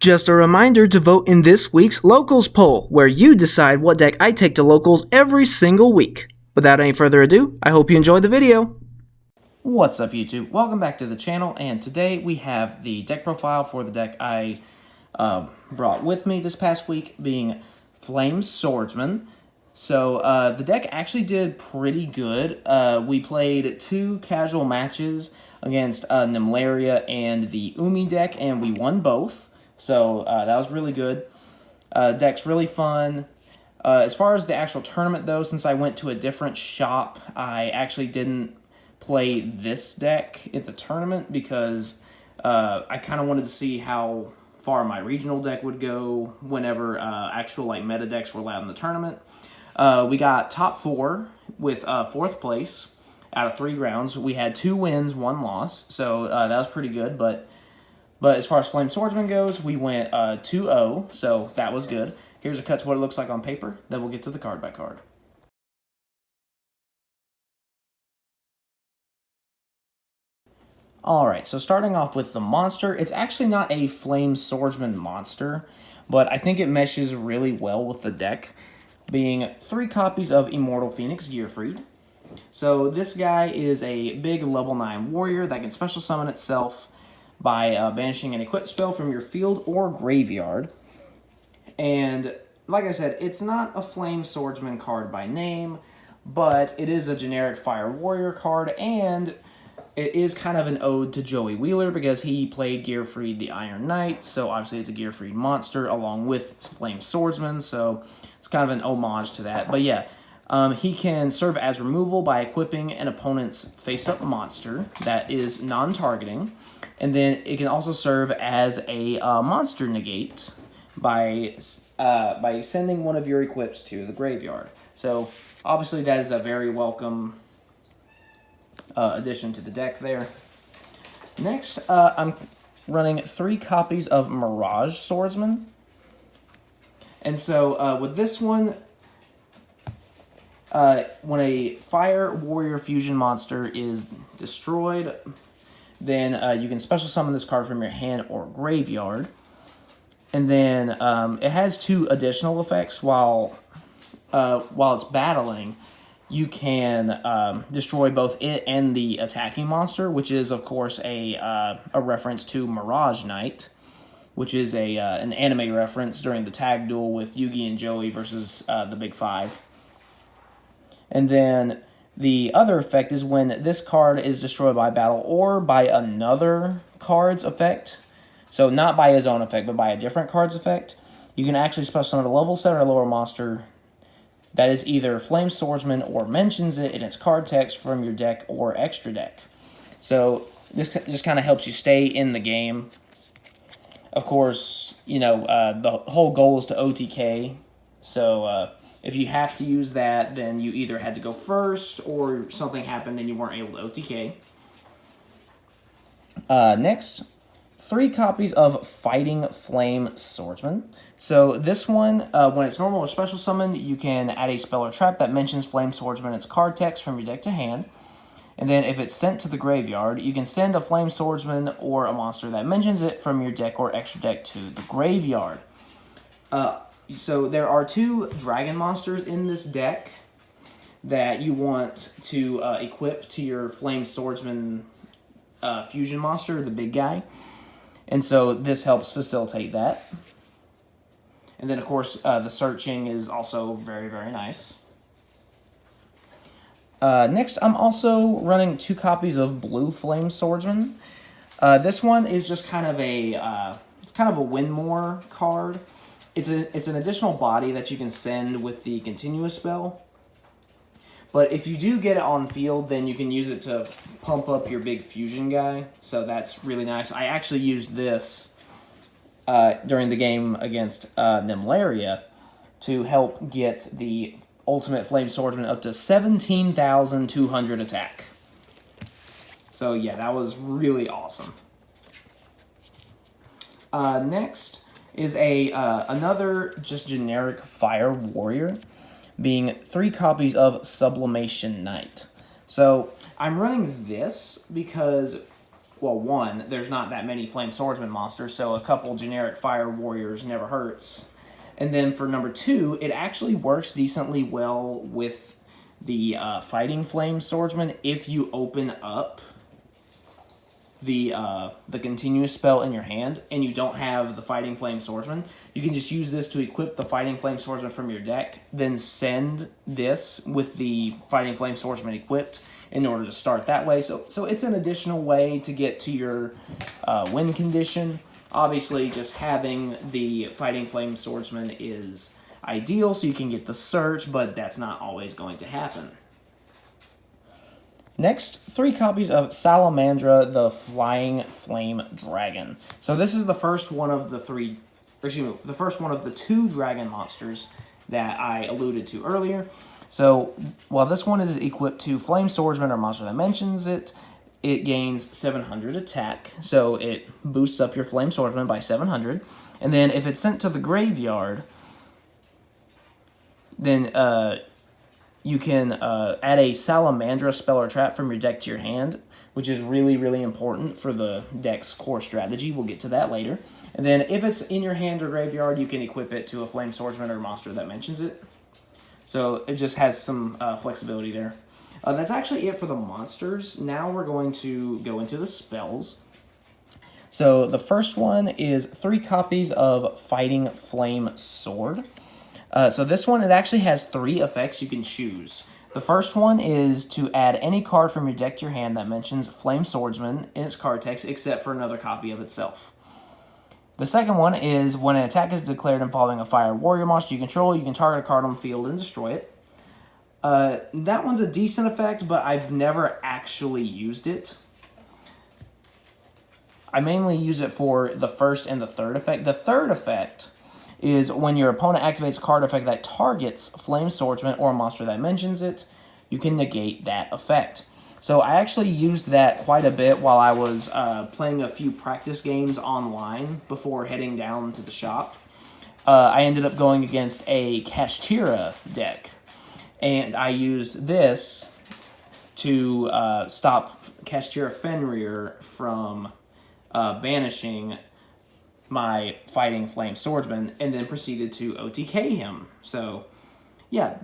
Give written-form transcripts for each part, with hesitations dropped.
Just a reminder to vote in this week's Locals poll, where you decide what deck I take to Locals every single week. Without any further ado, I hope you enjoyed the video. What's up, YouTube? Welcome back to the channel, and today we have the deck profile for the deck I brought with me this past week, being Flame Swordsman. So the deck actually did pretty good. We played 2 casual matches against Nimlaria and the Umi deck, and we won both. So that was really good. Deck's really fun. As far as the actual tournament, though, since I went to a different shop, I actually didn't play this deck at the tournament because I kind of wanted to see how far my regional deck would go whenever actual meta decks were allowed in the tournament. We got top 4 with 4th place out of 3 rounds. We had 2 wins, 1 loss, so that was pretty good. But as far as Flame Swordsman goes, we went 2-0, so that was good. Here's a cut to what it looks like on paper. Then we'll get to the card by card. Alright, so starting off with the monster, it's actually not a Flame Swordsman monster, but I think it meshes really well with the deck, being 3 copies of Immortal Phoenix Gearfried. So this guy is a big level 9 warrior that can special summon itself by banishing an equipped spell from your field or graveyard. And like I said, it's not a Flame Swordsman card by name, but it is a generic Fire Warrior card, and it is kind of an ode to Joey Wheeler because he played Gearfried the Iron Knight, so obviously it's a Gearfried monster along with Flame Swordsman, so it's kind of an homage to that. But yeah, he can serve as removal by equipping an opponent's face-up monster that is non-targeting, and then it can also serve as a monster negate by sending one of your equips to the graveyard. So obviously that is a very welcome addition to the deck there. Next, I'm running 3 copies of Mirage Swordsman. And so with this one, when a Fire Warrior Fusion monster is destroyed, then you can special summon this card from your hand or graveyard. And then it has 2 additional effects. While it's battling, you can destroy both it and the attacking monster, which is, of course, a reference to Mirage Knight, which is an anime reference during the tag duel with Yugi and Joey versus the Big Five. And then the other effect is when this card is destroyed by battle or by another card's effect, so not by his own effect, but by a different card's effect, you can actually special summon a level 7 or lower monster that is either Flame Swordsman or mentions it in its card text from your deck or extra deck. So this just kind of helps you stay in the game. Of course, you know, the whole goal is to OTK, so if you have to use that, then you either had to go first or something happened and you weren't able to OTK. Next, 3 copies of Fighting Flame Swordsman. So this one, when it's normal or special summon, you can add a spell or trap that mentions Flame Swordsman in its card text from your deck to hand. And then if it's sent to the graveyard, you can send a Flame Swordsman or a monster that mentions it from your deck or extra deck to the graveyard. So there are 2 dragon monsters in this deck that you want to equip to your Flame Swordsman fusion monster, the big guy. And so this helps facilitate that. And then, of course, the searching is also very, very nice. Next, I'm also running 2 copies of Blue Flame Swordsman. This one is just kind of a win more card. It's an additional body that you can send with the continuous spell. But if you do get it on field, then you can use it to pump up your big fusion guy. So that's really nice. I actually used this during the game against Nimlaria to help get the Ultimate Flame Swordsman up to 17,200 attack. So yeah, that was really awesome. Next is another just generic Fire Warrior, being 3 copies of Sublimation Knight. So I'm running this because well, one, there's not that many Flame Swordsman monsters, so a couple generic Fire Warriors never hurts. And then for number 2, it actually works decently well with the Fighting Flame Swordsman if you open up the continuous spell in your hand and you don't have the Fighting Flame Swordsman. You can just use this to equip the Fighting Flame Swordsman from your deck, then send this with the Fighting Flame Swordsman equipped in order to start that way. So it's an additional way to get to your win condition. Obviously, just having the Fighting Flame Swordsman is ideal so you can get the search, but that's not always going to happen. Next, 3 copies of Salamandra, the Flying Flame Dragon. So this is the first one of the the first one of the 2 dragon monsters that I alluded to earlier. So while this one is equipped to Flame Swordsman or monster that mentions it, it gains 700 attack. So it boosts up your Flame Swordsman by 700. And then if it's sent to the graveyard, then you can add a Salamandra spell or trap from your deck to your hand, which is really, really important for the deck's core strategy. We'll get to that later. And then if it's in your hand or graveyard, you can equip it to a Flame Swordsman or monster that mentions it. So it just has some flexibility there. That's actually it for the monsters. Now we're going to go into the spells. So the first one is 3 copies of Fighting Flame Sword. So this one, it actually has 3 effects you can choose. The first one is to add any card from your deck to your hand that mentions Flame Swordsman in its card text, except for another copy of itself. The second one is when an attack is declared involving a Fire Warrior monster you control, you can target a card on the field and destroy it. That one's a decent effect, but I've never actually used it. I mainly use it for the first and the third effect. The third effect is when your opponent activates a card effect that targets Flame Swordsman or a monster that mentions it, you can negate that effect. So I actually used that quite a bit while I was playing a few practice games online before heading down to the shop. I ended up going against a Kashtira deck, and I used this to stop Kashtira Fenrir from banishing my Fighting Flame Swordsman, and then proceeded to OTK him. So, yeah,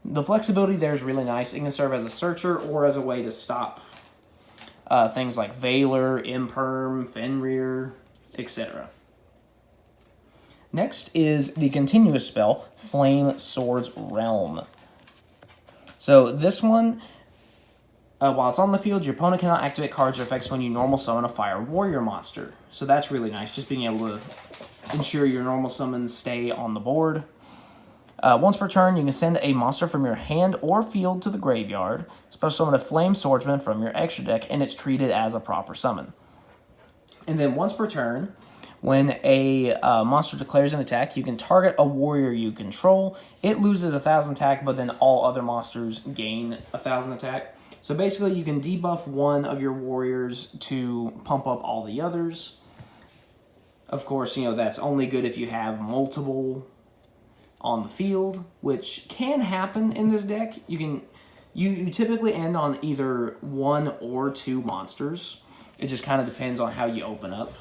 the flexibility there is really nice. It can serve as a searcher or as a way to stop things like Valor, Imperm, Fenrir, etc. Next is the continuous spell, Flame Sword's Realm. So this one, while it's on the field, your opponent cannot activate cards or effects when you normal summon a Fire Warrior monster. So that's really nice, just being able to ensure your normal summons stay on the board. Once per turn, you can send a monster from your hand or field to the graveyard, special summon a Flame Swordsman from your extra deck, and it's treated as a proper summon. And then once per turn, when a monster declares an attack, you can target a warrior you control. It loses 1,000 attack, but then all other monsters gain 1,000 attack. So basically, you can debuff one of your warriors to pump up all the others. Of course, you know, that's only good if you have multiple on the field, which can happen in this deck. You typically end on either 1 or 2 monsters. It just kind of depends on how you open up.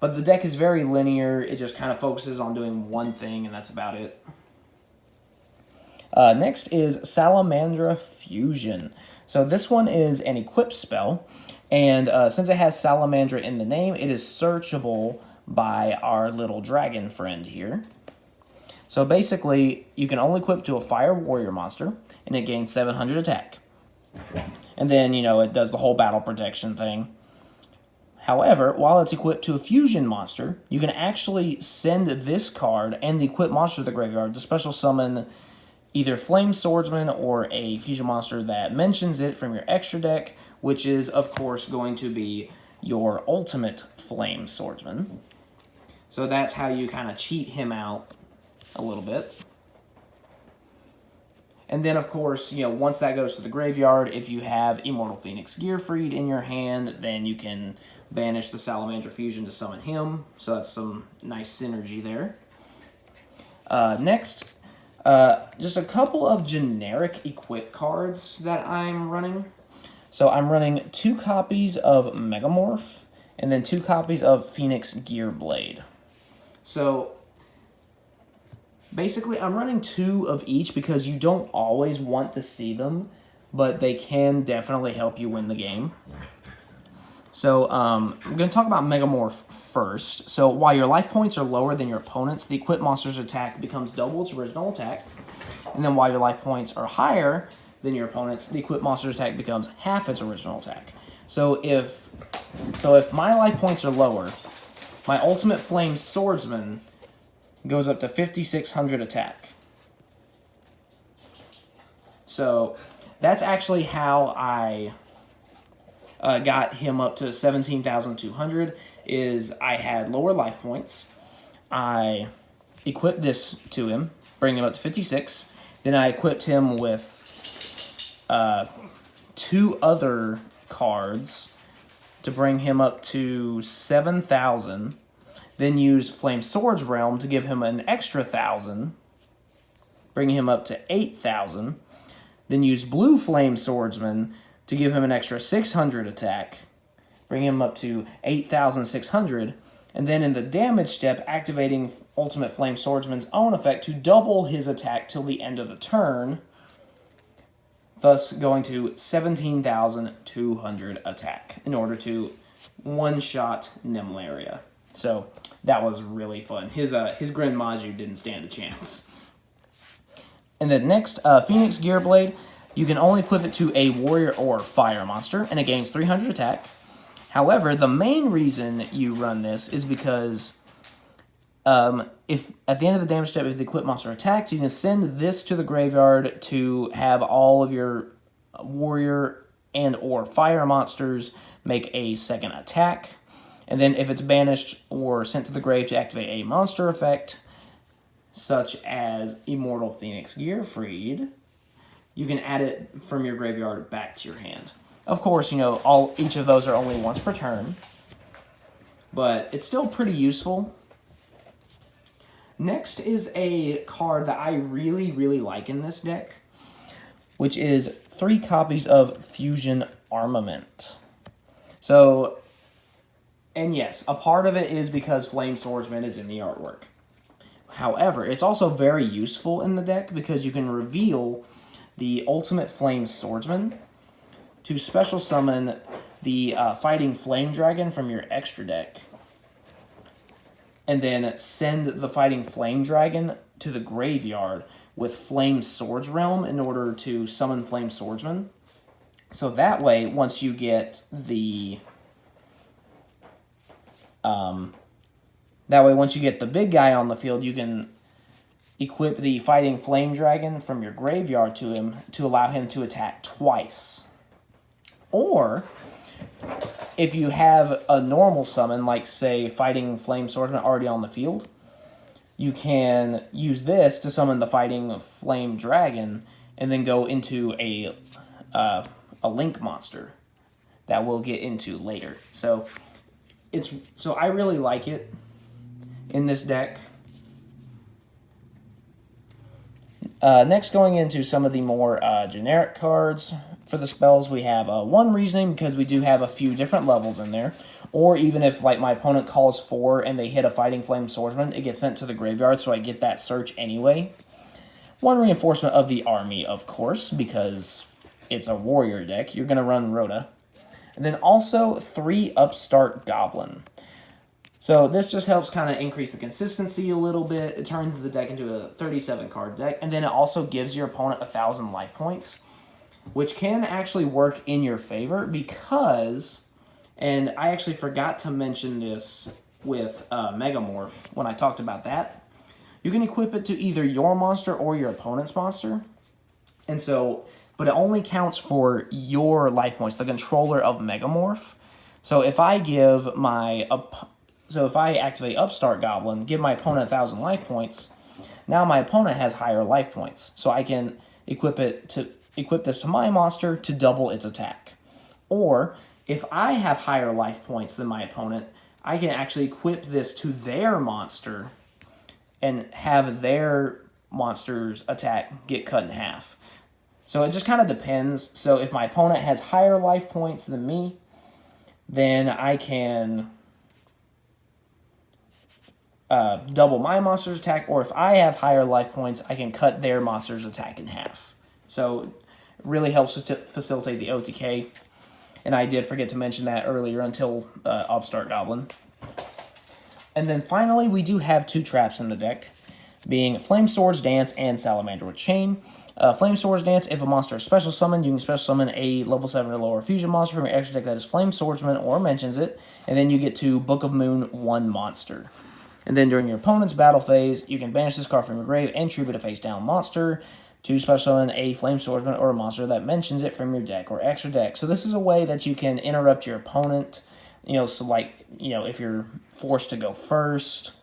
But the deck is very linear. It just kind of focuses on doing one thing, and that's about it. Next is Salamandra Fusion. So this one is an equip spell, and since it has Salamandra in the name, it is searchable by our little dragon friend here. So basically, you can only equip to a Fire Warrior monster, and it gains 700 attack. And then, you know, it does the whole battle protection thing. However, while it's equipped to a fusion monster, you can actually send this card and the equipped monster to the graveyard to special summon either Flame Swordsman or a fusion monster that mentions it from your extra deck, which is, of course, going to be your ultimate Flame Swordsman. So that's how you kind of cheat him out a little bit. And then, of course, you know, once that goes to the graveyard, if you have Immortal Phoenix Gearfried in your hand, then you can banish the Salamander Fusion to summon him. So that's some nice synergy there. Next, just a couple of generic equip cards that I'm running. So I'm running 2 copies of Megamorph, and then 2 copies of Phoenix Gearblade. So basically, I'm running 2 of each because you don't always want to see them, but they can definitely help you win the game. So I'm going to talk about Megamorph first. So while your life points are lower than your opponent's, the equipped monster's attack becomes double its original attack. And then while your life points are higher than your opponent's, the equipped monster's attack becomes half its original attack. So if my life points are lower, my Ultimate Flame Swordsman goes up to 5,600 attack. So that's actually how I got him up to 17,200, is I had lower life points. I equipped this to him, bringing him up to 56. Then I equipped him with 2 other cards to bring him up to 7,000. Then used Flame Swords Realm to give him an extra 1,000, bringing him up to 8,000. Then used Blue Flame Swordsman to give him an extra 600 attack, bringing him up to 8,600. And then in the damage step, activating Ultimate Flame Swordsman's own effect to double his attack till the end of the turn, thus going to 17,200 attack in order to one-shot Nimlaria. So that was really fun. His Grand Maju didn't stand a chance. And then next, Phoenix Gearblade. You can only equip it to a warrior or fire monster, and it gains 300 attack. However, the main reason you run this is because if at the end of the damage step, if the equipped monster attacks, you can send this to the graveyard to have all of your warrior and or fire monsters make a second attack. And then if it's banished or sent to the grave to activate a monster effect, such as Immortal Phoenix Gearfried, you can add it from your graveyard back to your hand. Of course, each of those are only once per turn, but it's still pretty useful. Next is a card that I really, really like in this deck, which is 3 copies of Fusion Armament. So, and yes, a part of it is because Flame Swordsman is in the artwork. However, it's also very useful in the deck because you can reveal the Ultimate Flame Swordsman to special summon the Fighting Flame Dragon from your extra deck, and then send the Fighting Flame Dragon to the graveyard with Flame Swords Realm in order to summon Flame Swordsman. So that way, once you get the big guy on the field, you can equip the Fighting Flame Dragon from your graveyard to him to allow him to attack twice. Or, if you have a normal summon, like, say, Fighting Flame Swordsman already on the field, you can use this to summon the Fighting Flame Dragon and then go into a Link monster that we'll get into later. So I really like it in this deck. Next, going into some of the more generic cards for the spells, we have 1 Reasoning, because we do have a few different levels in there. Or even if, like, my opponent calls 4 and they hit a Fighting Flame Swordsman, it gets sent to the graveyard, so I get that search anyway. 1 Reinforcement of the Army, of course, because it's a warrior deck. You're going to run Rhoda. And then also 3 Upstart Goblin. So this just helps kind of increase the consistency a little bit. It turns the deck into a 37-card deck. And then it also gives your opponent 1,000 life points, which can actually work in your favor because, and I actually forgot to mention this with Megamorph when I talked about that, you can equip it to either your monster or your opponent's monster. And so, but it only counts for your life points, the controller of Megamorph. So if I give if I activate Upstart Goblin, give my opponent 1,000 life points, now my opponent has higher life points. So I can equip this to my monster to double its attack. Or, if I have higher life points than my opponent, I can actually equip this to their monster and have their monster's attack get cut in half. So it just kind of depends. So if my opponent has higher life points than me, then I can double my monster's attack, or if I have higher life points, I can cut their monster's attack in half. So it really helps to facilitate the OTK. And I did forget to mention that earlier until Upstart Goblin. And then finally, we do have 2 traps in the deck, being Flame Swords Dance and Salamander with Chain. Flame Swords Dance, if a monster is special summoned, you can special summon a level 7 or lower fusion monster from your extra deck that is Flame Swordsman or mentions it, and then you get to Book of Moon 1 monster. And then during your opponent's battle phase, you can banish this card from your grave and tribute a face-down monster to special summon a Flame Swordsman or a monster that mentions it from your deck or extra deck. So this is a way that you can interrupt your opponent, so like, if you're forced to go first,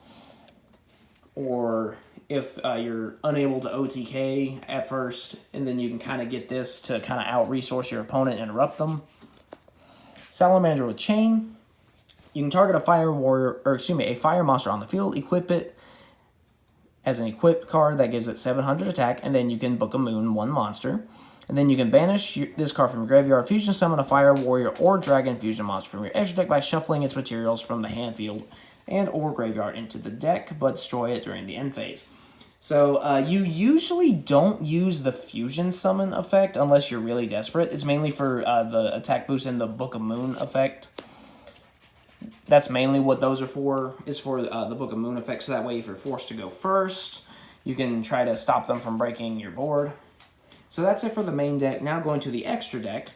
or if you're unable to OTK at first, and then you can kind of get this to kind of out-resource your opponent and interrupt them. Salamander with Chain. You can target a fire warrior, or excuse me, a fire monster on the field, equip it as an equipped card that gives it 700 attack, and then you can Book a Moon 1 monster. And then you can banish this card from your graveyard, fusion summon a fire warrior or dragon fusion monster from your extra deck by shuffling its materials from the hand field and or graveyard into the deck, but destroy it during the end phase. So you usually don't use the fusion summon effect unless you're really desperate. It's mainly for the attack boost and the Book of Moon effect. That's mainly what those are for, is for the Book of Moon effect, so that way if you're forced to go first, you can try to stop them from breaking your board. So that's it for the main deck. Now going to the extra deck.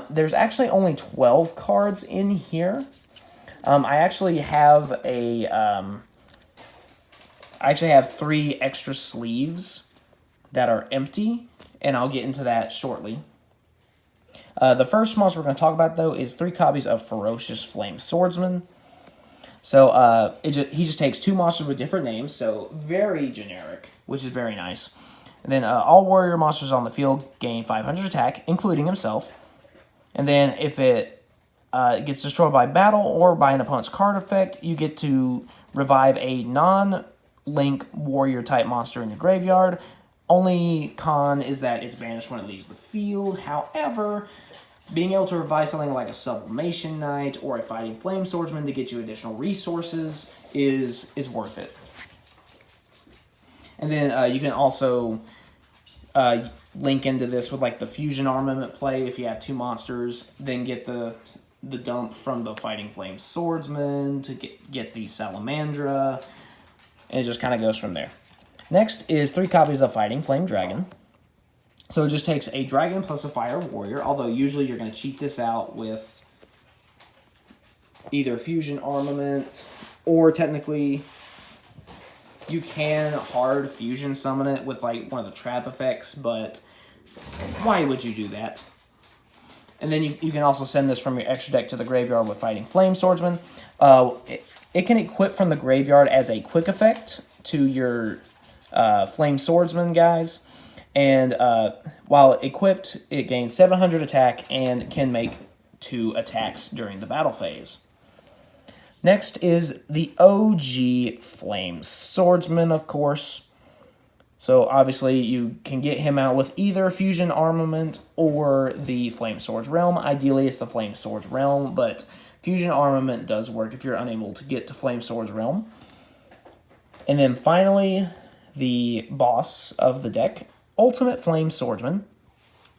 There's actually only 12 cards in here. I actually have I have 3 extra sleeves that are empty, and I'll get into that shortly. The first monster we're going to talk about, though, is 3 copies of Ferocious Flame Swordsman. So he just takes 2 monsters with different names, so very generic, which is very nice. And then all warrior monsters on the field gain 500 attack, including himself. And then if it gets destroyed by battle or by an opponent's card effect, you get to revive a non-link warrior-type monster in your graveyard. Only con is that it's banished when it leaves the field. However, being able to revive something like a Sublimation Knight or a Fighting Flame Swordsman to get you additional resources is worth it. And then you can also link into this with like the Fusion Armament play if you have 2 monsters, then get the dump from the Fighting Flame Swordsman to get the Salamandra, and it just kind of goes from there. Next is 3 copies of Fighting Flame Dragon. So it just takes a dragon plus a fire warrior, although usually you're going to cheat this out with either Fusion Armament, or technically you can hard fusion summon it with like one of the trap effects, but why would you do that? And then you can also send this from your extra deck to the graveyard with Fighting Flame Swordsman. It can equip from the graveyard as a quick effect to your Flame Swordsman guys. And while equipped, it gains 700 attack and can make 2 attacks during the battle phase. Next is the OG Flame Swordsman, of course. So obviously you can get him out with either Fusion Armament or the Flame Swords Realm. Ideally it's the Flame Swords Realm, but Fusion Armament does work if you're unable to get to Flame Swords Realm. And then finally, the boss of the deck, Ultimate Flame Swordsman.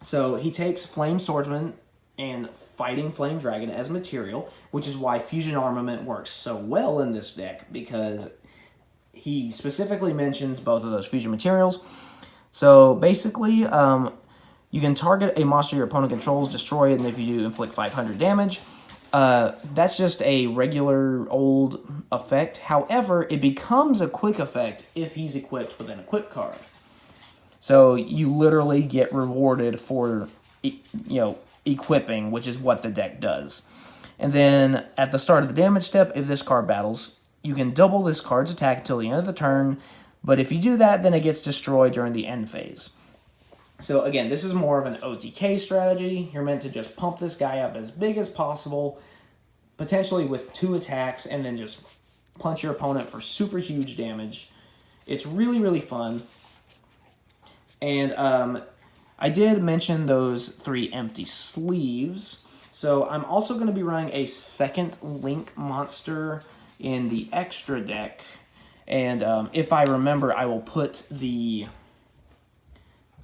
So he takes Flame Swordsman and Fighting Flame Dragon as material, which is why Fusion Armament works so well in this deck, because he specifically mentions both of those fusion materials. So basically, you can target a monster your opponent controls, destroy it, and if you do, inflict 500 damage. That's just a regular old effect. However, it becomes a quick effect if he's equipped with an equip card. So you literally get rewarded for, equipping, which is what the deck does. And then at the start of the damage step, if this card battles, you can double this card's attack until the end of the turn. But if you do that, then it gets destroyed during the end phase. So again, this is more of an OTK strategy. You're meant to just pump this guy up as big as possible, potentially with 2 attacks, and then just punch your opponent for super huge damage. It's really, really fun. And I did mention those 3 empty sleeves. So I'm also going to be running a second Link monster in the extra deck. And if I remember, I will put the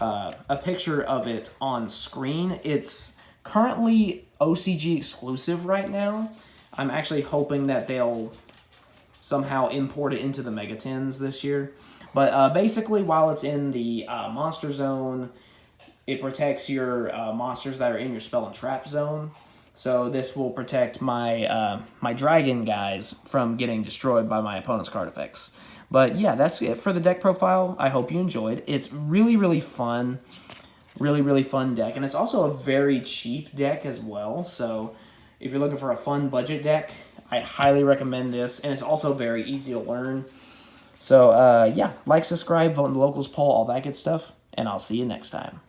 a picture of it on screen. It's currently OCG exclusive right now. I'm actually hoping that they'll somehow import it into the Mega Tins this year. But basically, while it's in the Monster Zone, it protects your monsters that are in your Spell and Trap Zone. So this will protect my my Dragon guys from getting destroyed by my opponent's card effects. But yeah, that's it for the deck profile. I hope you enjoyed. It's really, really fun. Really fun deck. And it's also a very cheap deck as well. So if you're looking for a fun budget deck, I highly recommend this. And it's also very easy to learn. So yeah, like, subscribe, vote in the locals poll, all that good stuff. And I'll see you next time.